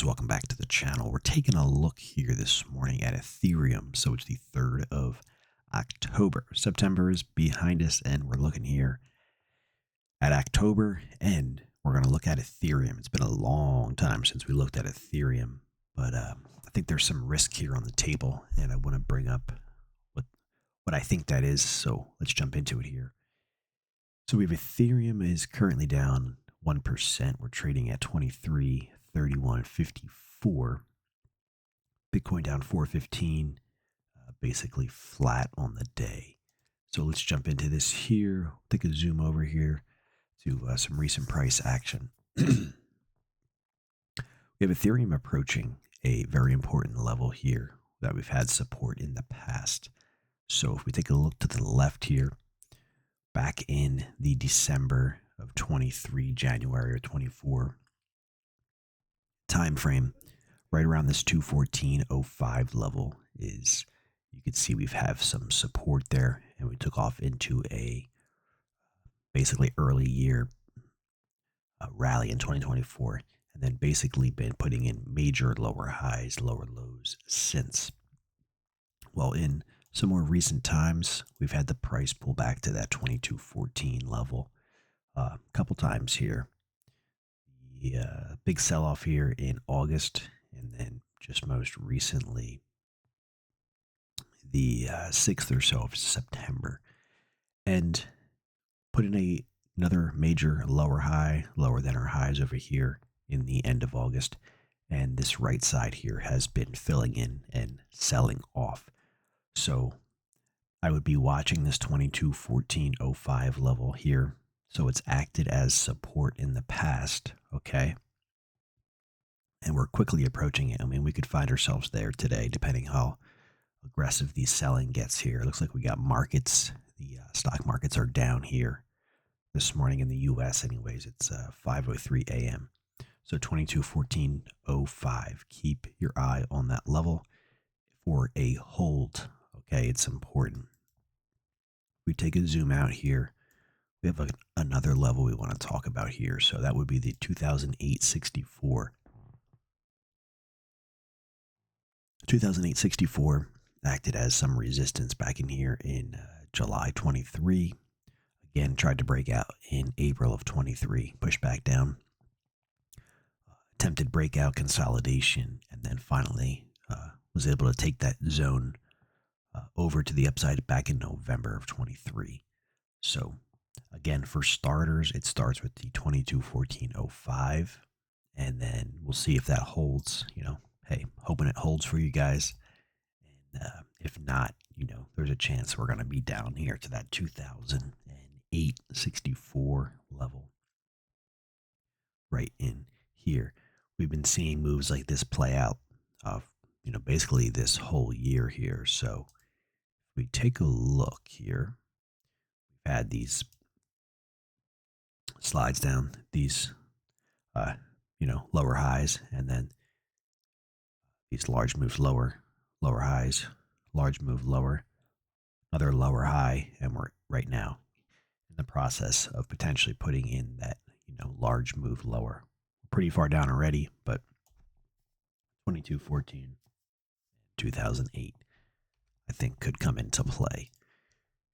guys, welcome back to the channel. We're taking a look here this morning at Ethereum. So it's the 3rd of October. September is behind us and we're looking here at October and we're going to look at Ethereum. It's been a long time since we looked at Ethereum, but I think there's some risk here on the table and I want to bring up what I think that is. So let's jump into it here. So we have Ethereum is currently down 1%. We're trading at 23.3154. Bitcoin down 415, basically flat on the day. So let's jump into this here. Take a zoom over here to some recent price action. We have Ethereum approaching a very important level here that we've had support in the past. So if we take a look to the left here, back in the December of 23, January of 24 time frame, right around this 214.05 level is, you can see we've have some support there, and we took off into a basically early year rally in 2024, and then basically been putting in major lower highs, lower lows since. Well, in some more recent times, we've had the price pull back to that 2214 level a couple times here. The big sell-off here in August, and then just most recently the 6th or so of September, and put in another major lower high, lower than our highs over here in the end of August, and this right side here has been filling in and selling off. So I would be watching this 2214.05 level here. So it's acted as support in the past, okay? And we're quickly approaching it. I mean, we could find ourselves there today, depending how aggressive the selling gets here. It looks like we got markets. The stock markets are down here this morning in the U.S. anyways. It's 5:03 a.m. So 2214.05. Keep your eye on that level for a hold. Okay, it's important. We take a zoom out here. We have another level we want to talk about here. So that would be the 2008.64. 2008.64 acted as some resistance back in here in July 23. Again, tried to break out in April of 23, pushed back down. Attempted breakout, consolidation, and then finally was able to take that zone over to the upside back in November of 23. So again, for starters, it starts with the 2214.05, and then we'll see if that holds. You know, hey, hoping it holds for you guys. And if not, you know, there's a chance we're going to be down here to that 2008.64 level. Right in here. We've been seeing moves like this play out, you know, basically this whole year here. So if we take a look here, we've had these slides down, these, you know, lower highs, and then these large moves lower, lower highs, large move lower, another lower high, and we're right now in the process of potentially putting in that, you know, large move lower. Pretty far down already, but 2214, 2008, I think could come into play.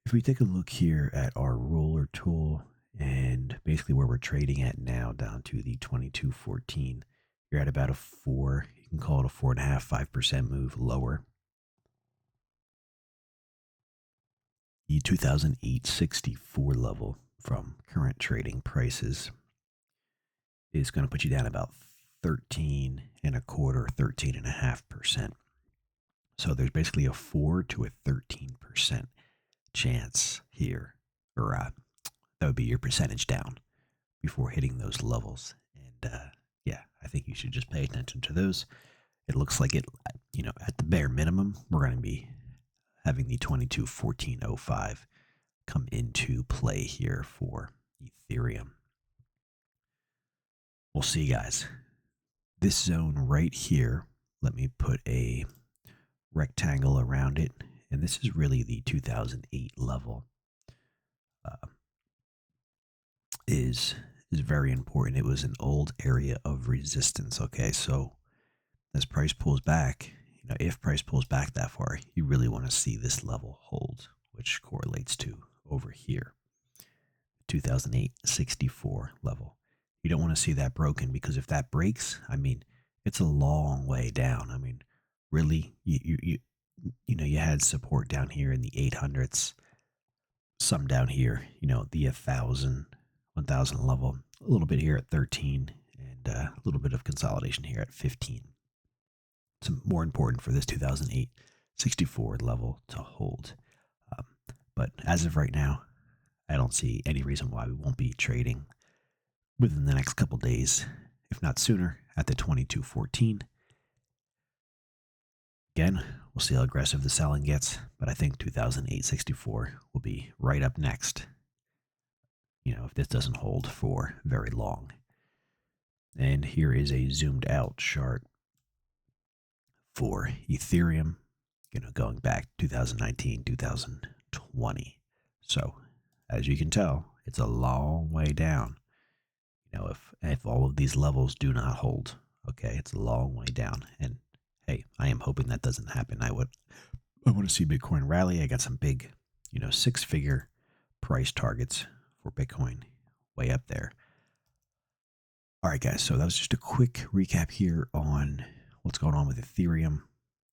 If we take a look here at our roller tool and basically where we're trading at now down to the 2214, you're at about a 4, you can call it a 4.5%, 5% move lower. The 2008.64 level from current trading prices is going to put you down about 13.25%, 13.5%. So there's basically a 4 to a 13% chance here, or that would be your percentage down before hitting those levels. And yeah, I think you should just pay attention to those. It looks like it, you know, at the bare minimum, we're going to be having the 2214.05 come into play here for Ethereum. We'll see, guys. This zone right here, let me put a rectangle around it, and this is really the 2008 level. Is very important. It was an old area of resistance. Okay, so as price pulls back, if price pulls back that far, you really want to see this level hold, which correlates to over here, 2008-64 level. You don't want to see that broken, because if that breaks, I mean, it's a long way down. I mean, really, you had support down here in the 800s, some down here, the 1,000 level, a little bit here at 13, and a little bit of consolidation here at 15. It's more important for this 2008-64 level to hold. But as of right now, I don't see any reason why we won't be trading within the next couple days, if not sooner, at the 2214. Again, we'll see how aggressive the selling gets, but I think 2008-64 will be right up next, if this doesn't hold for very long. And here is a zoomed out chart for Ethereum, going back 2019, 2020. So, as you can tell, it's a long way down. If all of these levels do not hold, okay, it's a long way down. And hey, I am hoping that doesn't happen. I want to see Bitcoin rally. I got some big, 6-figure price targets for Bitcoin way up there. All right, guys, so that was just a quick recap here on what's going on with Ethereum.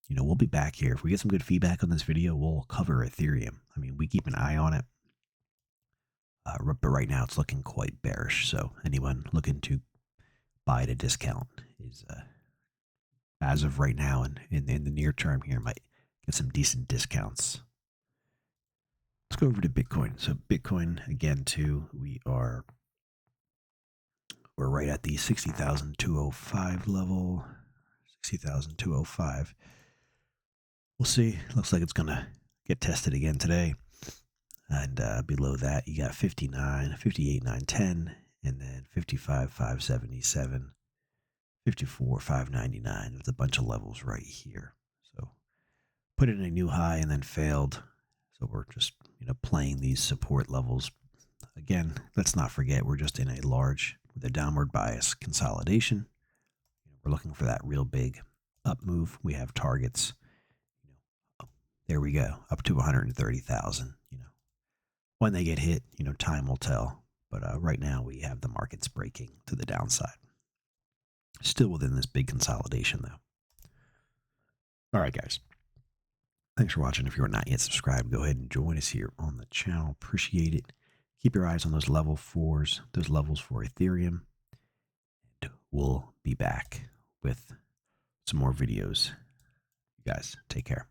We'll be back here. If we get some good feedback on this video, we'll cover Ethereum. I mean, we keep an eye on it. But right now it's looking quite bearish. So anyone looking to buy at a discount is, as of right now and in the near term here, might get some decent discounts. Let's go over to Bitcoin. So Bitcoin, again, too, we're right at the 60,205 level. 60,205. We'll see. Looks like it's going to get tested again today. And below that, you got 59, 58, 910, and then 55, 577, 54, 599. There's a bunch of levels right here. So put in a new high and then failed. So we're just, playing these support levels. Again, let's not forget, we're just in a large, with a downward bias consolidation. We're looking for that real big up move. We have targets. There we go, up to 130,000. When they get hit, time will tell. But right now we have the markets breaking to the downside. Still within this big consolidation, though. All right, guys. Thanks for watching. If you're not yet subscribed, go ahead and join us here on the channel. Appreciate it. Keep your eyes on those level 4s, those levels for Ethereum. And we'll be back with some more videos. You guys, take care.